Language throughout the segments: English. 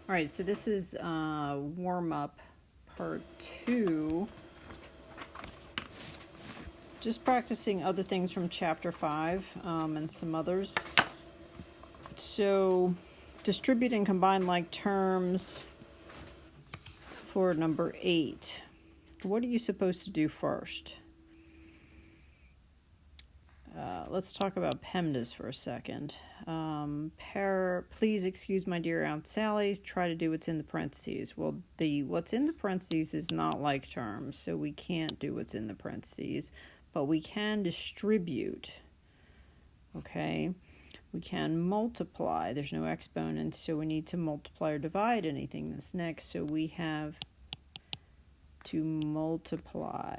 All right, so this is warm-up part 2. Just practicing other things from chapter 5 and some others. So distribute and combine like terms for number 8. What are you supposed to do first? Let's talk about PEMDAS for a second. Please excuse my dear Aunt Sally. Try to do what's in the parentheses. Well, what's in the parentheses is not like terms, so we can't do what's in the parentheses, but we can distribute. Okay? We can multiply. There's no exponent, so we need to multiply or divide anything that's next, so we have to multiply.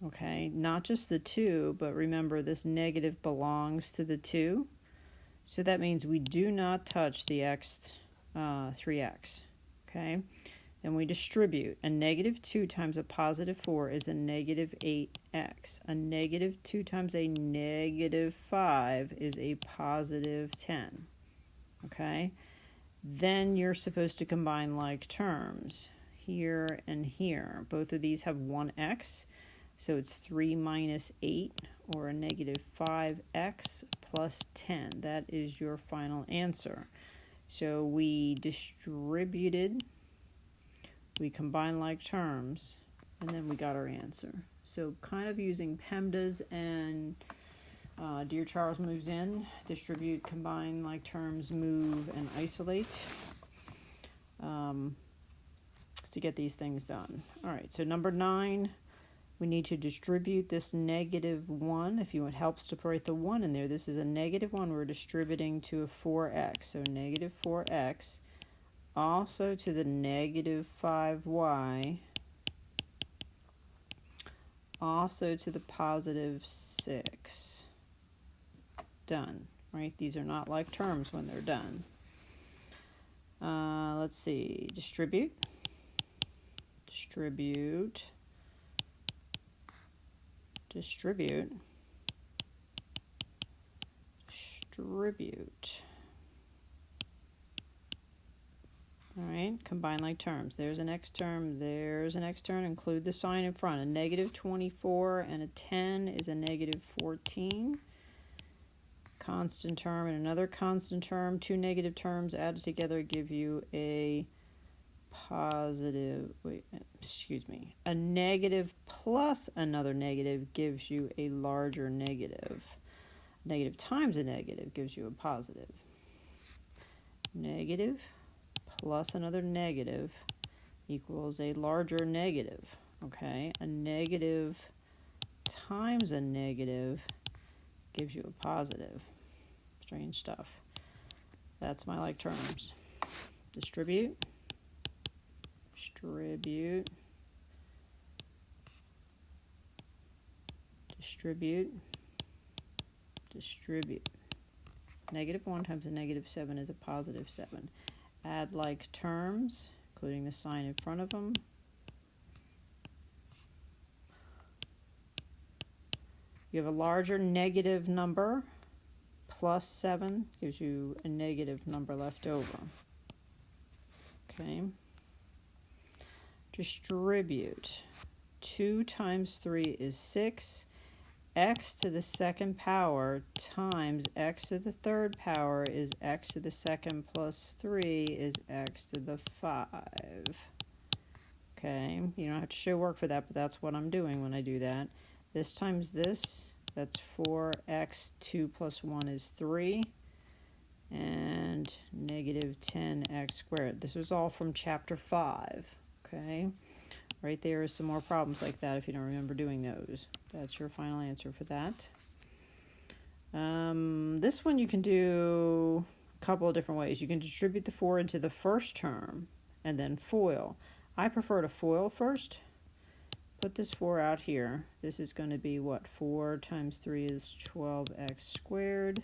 Okay, not just the 2, but remember this negative belongs to the 2. So that means we do not touch the 3x. Okay, then we distribute. A negative 2 times a positive 4 is a negative 8x. A negative 2 times a negative 5 is a positive 10. Okay, then you're supposed to combine like terms. Here and here. Both of these have 1x. So it's 3 minus 8, or a negative 5x plus 10. That is your final answer. So we distributed, we combined like terms, and then we got our answer. So kind of using PEMDAS and Dear Charles moves in, distribute, combine like terms, move, and isolate to get these things done. All right, so number 9. We need to distribute this negative 1. If you want, helps to write the 1 in there. This is a negative 1. We're distributing to a 4x. So negative 4x. Also to the negative 5y. Also to the positive 6. Done. Right? These are not like terms when they're done. Let's see. Distribute. Distribute. Distribute. All right, combine like terms. There's an x term, there's an x term. Include the sign in front. A negative 24 and a 10 is a negative 14. Constant term and another constant term. 2 negative terms added together give you a a negative plus another negative gives you a larger negative. Negative times a negative gives you a positive. Negative plus another negative equals a larger negative. Okay, a negative times a negative gives you a positive. Strange stuff. That's my like terms. Distribute. Distribute. Distribute. Distribute. Negative 1 times a negative 7 is a positive 7. Add like terms, including the sign in front of them. You have a larger negative number. Plus 7 gives you a negative number left over. Okay. Distribute. 2 times 3 is 6. X to the second power times x to the third power is x to the second plus 3 is x to the 5. Okay, you don't have to show work for that, but that's what I'm doing when I do that. This times this, that's 4x, 2 plus 1 is 3, and negative 10x squared. This was all from chapter 5, okay? Right there is some more problems like that if you don't remember doing those. That's your final answer for that. This one you can do a couple of different ways. You can distribute the 4 into the first term and then FOIL. I prefer to FOIL first. Put this 4 out here. This is going to be what? 4 times 3 is 12x squared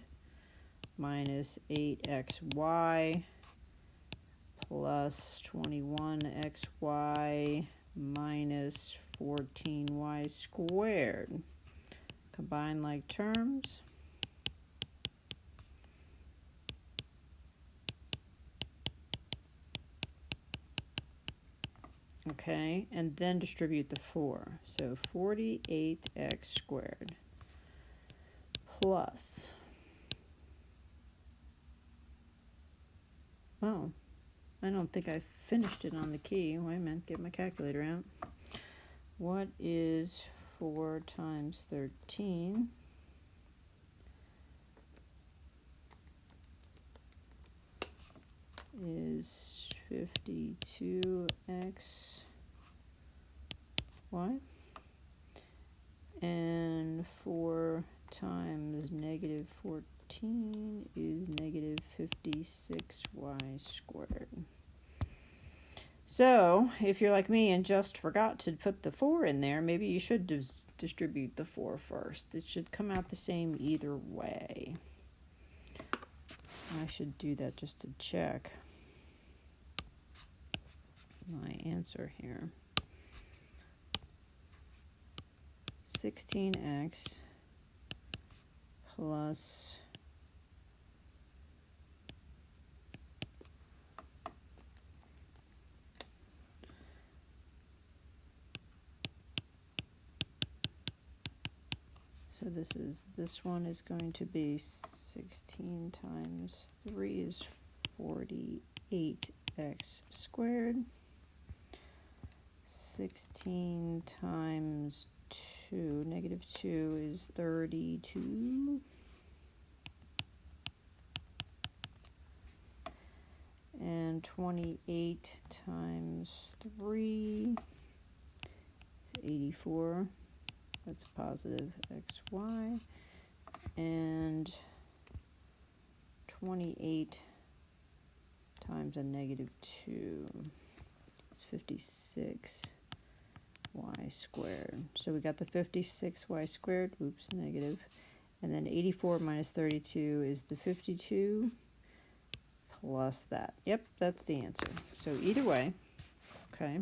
minus 8xy plus 21xy minus 14y squared. Combine like terms. okay, and then distribute the 4. So 48x squared plus, oh, I don't think I finished it on the key. Wait a minute, get my calculator out. What is 4 times 13? Is 52x y, and 4 times negative 14 is negative 56y squared. So if you're like me and just forgot to put the 4 in there, maybe you should distribute the 4 first. It should come out the same either way. I should do that just to check my answer here. 16x plus so this one is going to be 16 times 3 is 48x squared. 16 times 2, negative 2 is 32. And 28 times 3 is 84. That's positive xy. And 28 times a negative 2 is 56y squared. So we got the 56y squared, oops, negative. And then 84 minus 32 is the 52 plus that. Yep, that's the answer. So either way, okay.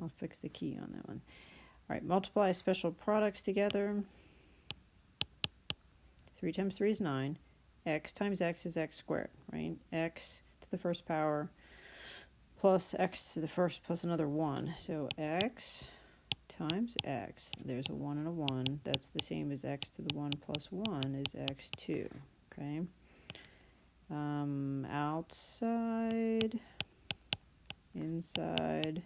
I'll fix the key on that one. All right, multiply special products together. 3 times 3 is 9. X times x is x squared, right? X to the first power plus x to the first plus another 1. So x times x. There's a 1 and a 1. That's the same as x to the 1 plus 1 is x2, okay? Outside, inside.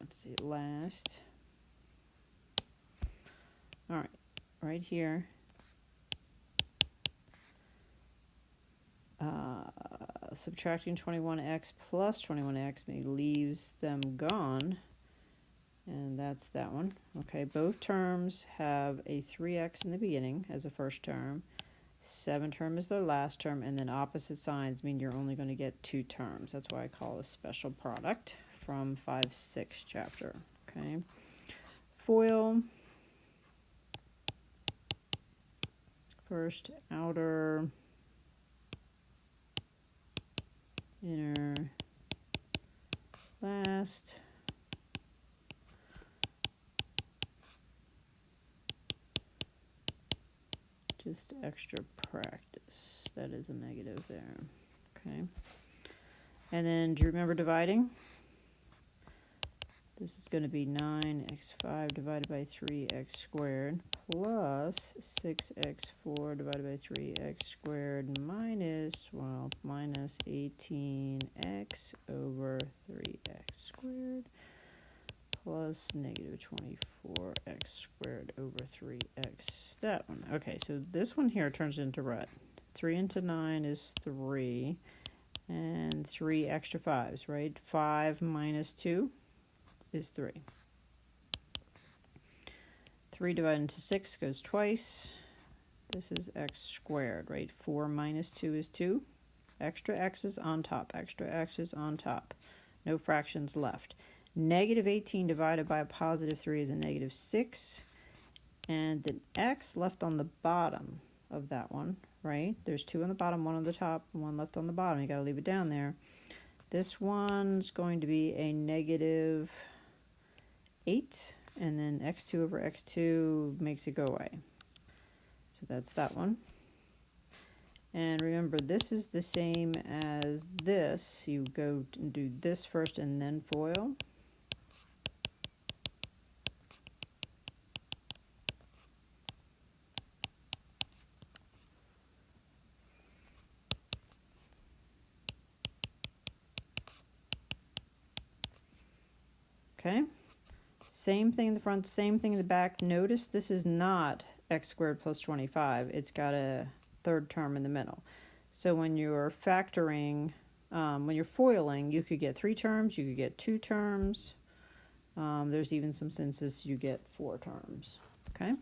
Let's see, last. All right, right here. Subtracting 21x plus 21x leaves them gone. And that's that one. Okay, both terms have a 3x in the beginning as a first term. 7 term is their last term, and then opposite signs mean you're only going to get 2 terms. That's why I call a special product from 5-6 chapter. Okay, FOIL. First, outer, inner, last. Just extra practice. That is a negative there. Okay. And then do you remember dividing? This is going to be 9x5 divided by 3x squared plus 6x4 divided by 3x squared minus 18x over 3x squared plus negative 24x squared over 3x. That one. Okay, so this one here turns into what? 3 into 9 is 3, and 3 extra 5s, right? 5 minus 2 is 3. 3 divided into 6 goes twice. This is x squared, right? 4 minus 2 is 2. Extra x's on top. Extra x's on top. No fractions left. Negative 18 divided by a positive 3 is a negative 6. And the x left on the bottom of that one, right? There's 2 on the bottom, 1 on the top, 1 left on the bottom. You got to leave it down there. This one's going to be a negative 8 and then x2 over x2 makes it go away. So that's that one. And remember, this is the same as this. You go and do this first and then FOIL. Okay, same thing in the front, same thing in the back. Notice this is not x squared plus 25. It's got a third term in the middle. So when you're factoring, when you're foiling, you could get 3 terms, you could get 2 terms. There's even some senses you get 4 terms. Okay.